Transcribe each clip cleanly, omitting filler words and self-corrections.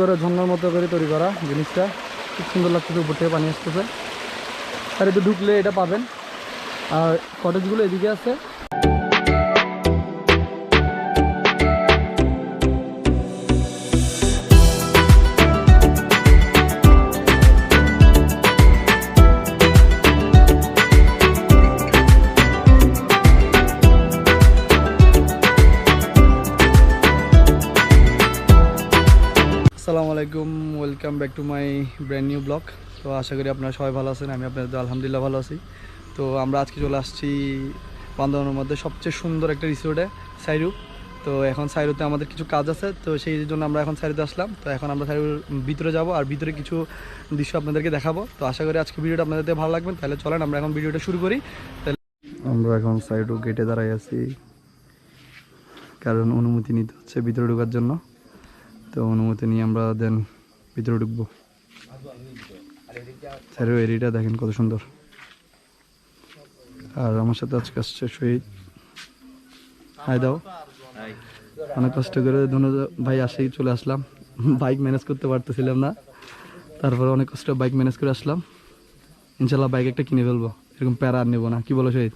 করে ঝর্ণার মতো করে তৈরি করা জিনিসটা খুব সুন্দর লাগতেছে। উপর থেকে পানি আসতেছে আর এতে ঢুকলে এটা পাবেন। আর কটেজগুলো এদিকে আছে। আসসালামু আলাইকুম, welcome back to my brand new blog. তো আশা করি আপনারা সবাই ভালো আছেন। আমি আপনাদের আলহামদুলিল্লাহ ভালো আছি। তো আমরা আজকে চলে আসছি বান্দরবানের মধ্যে সবচেয়ে সুন্দর একটা রিসোর্টে, সাইরু। তো এখন সাইরুতে আমাদের কিছু কাজ আছে, তো সেই জন্য আমরা এখন সাইরুতে আসলাম। তো এখন আমরা সাইরুর ভিতরে যাব আর ভিতরে কিছু দৃশ্য আপনাদেরকে দেখাবো। তো আশা করি আজকে ভিডিওটা আপনাদের ভালো লাগবে। তাহলে চলেন আমরা এখন ভিডিওটা শুরু করি। তাহলে আমরা এখন সাইরু গেটে দাঁড়াই আছি, কারণ অনুমতি নিতে হচ্ছে ভিতরে ঢোকার জন্য। তো অনুমতি নিয়ে আমরা দেন ভিতরে ঢুকবো। সাইরু এরিয়াটা দেখেন কত সুন্দর। আর আমার সাথে আজকে আসছে শহীদ। হাই দাও। অনেক কষ্ট করে দুনো ভাই আসেই চলে আসলাম। বাইক ম্যানেজ করতে পারতেছিলাম না, তারপরে অনেক কষ্ট বাইক ম্যানেজ করে আসলাম। ইনশাল্লাহ বাইক একটা কিনে ফেলবো, এরকম প্যারা আর নেবো না। কি বলো শহীদ?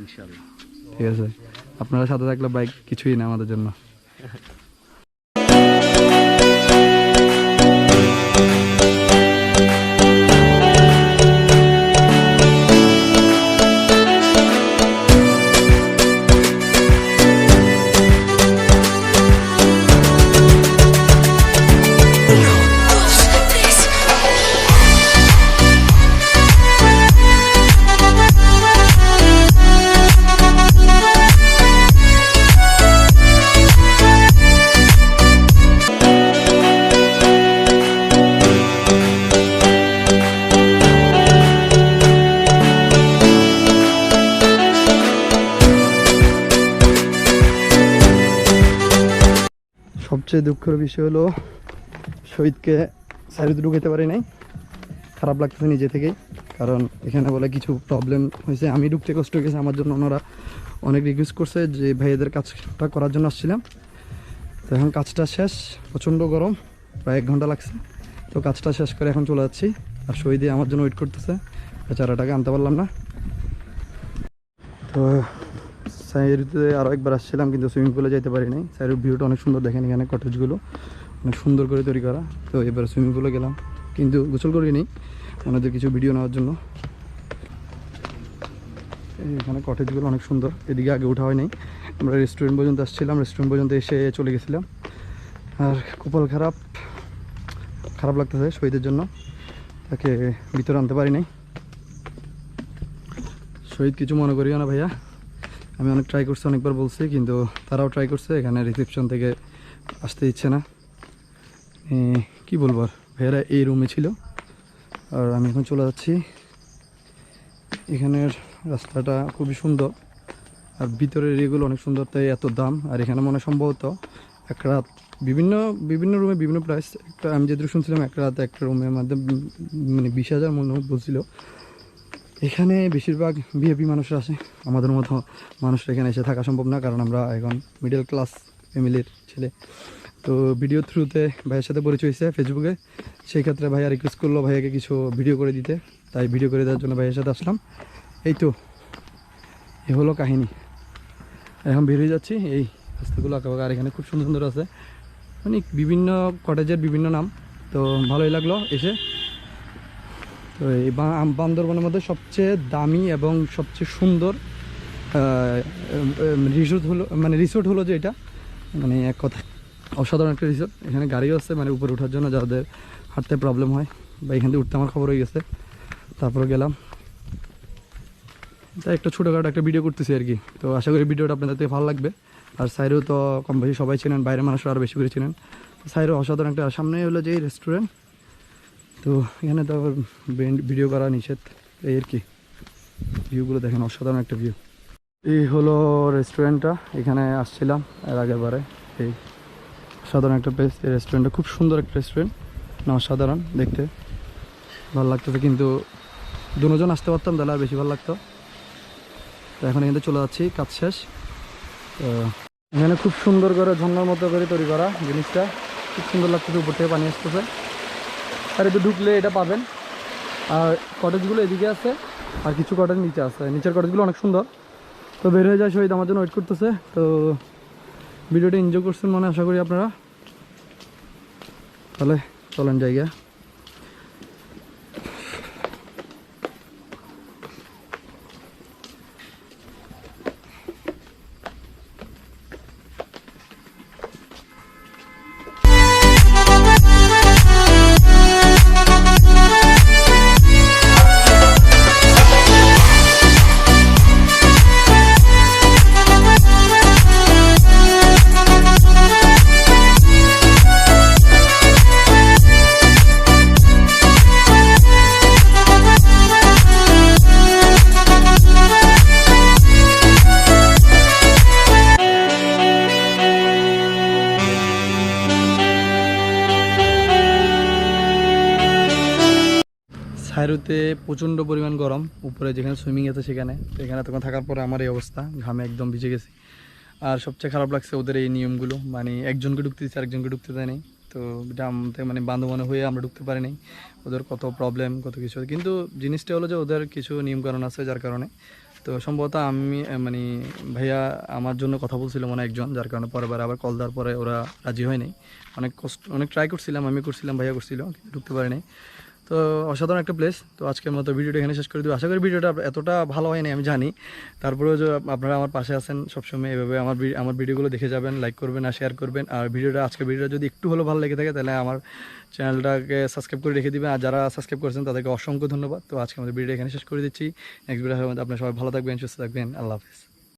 ইনশাল্লাহ ঠিক আছে। আপনারা সাথে থাকলে বাইক কিছুই না আমাদের জন্য। সবচেয়ে দুঃখের বিষয় হলো শহীদকে সাইরুতে ঢুকাতে পারি নাই। খারাপ লাগতেছে নিজে থেকেই, কারণ এখানে বলে কিছু প্রবলেম হয়েছে। আমি ঢুকতে কষ্ট হয়ে গেছে আমার জন্য। ওনারা অনেক রিকোয়েস্ট করছে যে ভাইয়াদের কাজটা করার জন্য আসছিলাম। তো এখন কাজটা শেষ, প্রচণ্ড গরম, প্রায় 1 ঘন্টা লাগছে। তো কাজটা শেষ করে এখন চলে যাচ্ছি। আর শহীদে আমার জন্য ওয়েট করতেছে, বেচারাটাকে আনতে পারলাম না। তো সাইরুতে আরও একবার আসছিলাম, কিন্তু সুইমিং পুলে যেতে পারি নাই। সাইরুর ভিউটা অনেক সুন্দর, দেখেন এখানে কটেজগুলো অনেক সুন্দর করে তৈরি করা। তো এবার সুইমিং পুলে গেলাম, কিন্তু গোসল করিনি, ওনাদের কিছু ভিডিও নেওয়ার জন্য। এখানে কটেজগুলো অনেক সুন্দর, এদিকে আগে ওঠা হয় নাই। আমরা রেস্টুরেন্ট পর্যন্ত আসছিলাম, রেস্টুরেন্ট পর্যন্ত এসে চলে গেছিলাম। আর কপাল খারাপ লাগতেছে শহীদের জন্য, তাকে ভিতরে আনতে পারি নাই। শহীদ কিছু মনে করিও না ভাইয়া, আমি অনেক ট্রাই করছি, অনেকবার বলছি, কিন্তু তারাও ট্রাই করছে। এখানে রিসেপশন থেকে আসতে দিচ্ছে না। কি বলবো আর, ভাইয়ারা এই রুমে ছিল। আর আমি এখন চলে যাচ্ছি। এখানের রাস্তাটা খুবই সুন্দর, আর ভিতরের এরিয়াগুলো অনেক সুন্দর, তাই এত দাম। আর এখানে মনে সম্ভবত এক রাত বিভিন্ন রুমে বিভিন্ন প্রাইস। আমি যেটুকু শুনছিলাম এক রাত একটা রুমের মধ্যে মানে 20,000 মনে বলছিল। এখানে বেশিরভাগ ভিআইপি মানুষরা আসে, আমাদের মতো মানুষরা এখানে এসে থাকা সম্ভব না, কারণ আমরা এখন মিডল ক্লাস ফ্যামিলির ছেলে। তো ভিডিও থ্রুতে ভাইয়ের সাথে পরিচয় হয়েছে ফেসবুকে। সেই ক্ষেত্রে ভাইয়া রিকোয়েস্ট করলো ভাইয়াকে কিছু ভিডিও করে দিতে, তাই ভিডিও করে দেওয়ার জন্য ভাইয়ের সাথে আসলাম। এই তো এ হলো কাহিনী। এখন বের হয়ে যাচ্ছি, এই রাস্তাগুলো আঁকাবাঁকা। আর এখানে খুব সুন্দর সুন্দর আছে, মানে বিভিন্ন কটেজের বিভিন্ন নাম। তো ভালোই লাগলো এসে। তো এই বান্দরবানের মধ্যে সবচেয়ে দামি এবং সবচেয়ে সুন্দর রিসোর্ট হলো যে এটা, মানে এক কথা অসাধারণ একটা রিসোর্ট। এখানে গাড়িও আছে, মানে উপরে ওঠার জন্য যাদের হাঁটতে প্রবলেম হয়, বা এখান থেকে উঠতে আমার খবর হয়ে গেছে। তারপরে গেলাম, তাই একটা ছোটোখাটো একটা ভিডিও করতেছি আর কি। তো আশা করি ভিডিওটা আপনাদের থেকে ভালো লাগবে। আর সাইরু তো কম বেশি সবাই চিনেন, বাইরের মানুষরা আরও বেশি করে চিনেন। সাইরু অসাধারণ একটা, সামনে হলো যে রেস্টুরেন্ট। তো এখানে তো আবার ভিডিও করা নিষেধ, এই আর কি। ভিউগুলো দেখেন, অসাধারণ একটা ভিউ। এই হলো রেস্টুরেন্টটা, এখানে আসছিলাম এর আগের বারে। এই সাধারণ একটা প্লেস, এই রেস্টুরেন্টটা খুব সুন্দর একটা রেস্টুরেন্ট, না অসাধারণ দেখতে, ভালো লাগতেছে। কিন্তু দুজন আসতে পারতাম তাহলে আর বেশি ভালো লাগতো। তো এখন এখানে চলে যাচ্ছি, কাজ শেষ। তো এখানে খুব সুন্দর করে ঝর্ণার মতো করে তৈরি করা জিনিসটা, খুব সুন্দর লাগতেছে, উপর থেকে পানি আসতেছে। আর এতে ঢুকলে এটা পাবেন। আর কটেজগুলো এদিকে আছে, আর কিছু কটেজ নিচে আছে। নিচের কটেজগুলো অনেক সুন্দর। তো বের হয়ে যায়, শহীদ আমার জন্য ওয়েট করতেছে। তো ভিডিওটা এনজয় করছেন মনে আশা করি আপনারা। তাহলে চলেন জায়গা। সাইরুতে প্রচণ্ড পরিমাণ গরম, উপরে যেখানে সুইমিং আছে সেখানে। তো এখানে তখন থাকার পরে আমার এই অবস্থা, ঘামে একদম ভিজে গেছি। আর সবচেয়ে খারাপ লাগছে ওদের এই নিয়মগুলো, মানে একজনকে ঢুকতে দিচ্ছে আরেকজনকে ঢুকতে দেয় নাই। তো এটা আমাদের মানে বান্ধবানে হয়ে আমরা ঢুকতে পারি নাই। ওদের কত প্রবলেম কত কিছু, কিন্তু জিনিসটা হলো যে ওদের কিছু নিয়মকানুন আছে যার কারণে। তো সম্ভবত আমি মানে ভাইয়া আমার জন্য কথা বলছিল মনে একজন, যার কারণে পরেরবার আবার কল দেওয়ার পরে ওরা রাজি হয় নাই। অনেক কষ্ট, অনেক ট্রাই করছিলাম, আমি করছিলাম, ভাইয়া করছিল, কিন্তু ঢুকতে পারি নাই। তো অসাধারণ একটা প্লেস। তো আজকের মতো ভিডিওটা এখানে শেষ করে দেবো। আশা করি ভিডিওটা এতটা ভালো হয়নি আমি জানি, তারপরেও যে আপনারা আমার পাশে আছেন সবসময়, এভাবে আমার ভিডিওগুলো দেখে যাবেন, লাইক করবেন আর শেয়ার করবেন। আর আজকের ভিডিওটা যদি একটু হলেও ভালো লেগে থাকে তাহলে আমার চ্যানেলটাকে সাবস্ক্রাইব করে রেখে দিবেন। আর যারা সাবস্ক্রাইব করেছেন তাদেরকে অসংখ্য ধন্যবাদ। তো আজকে আমাদের ভিডিও এখানে শেষ করে দিচ্ছি। নেক্সট ভিডিও আপনারা সবাই ভালো থাকবেন, সুস্থ থাকবেন। আল্লাহ হাফিজ।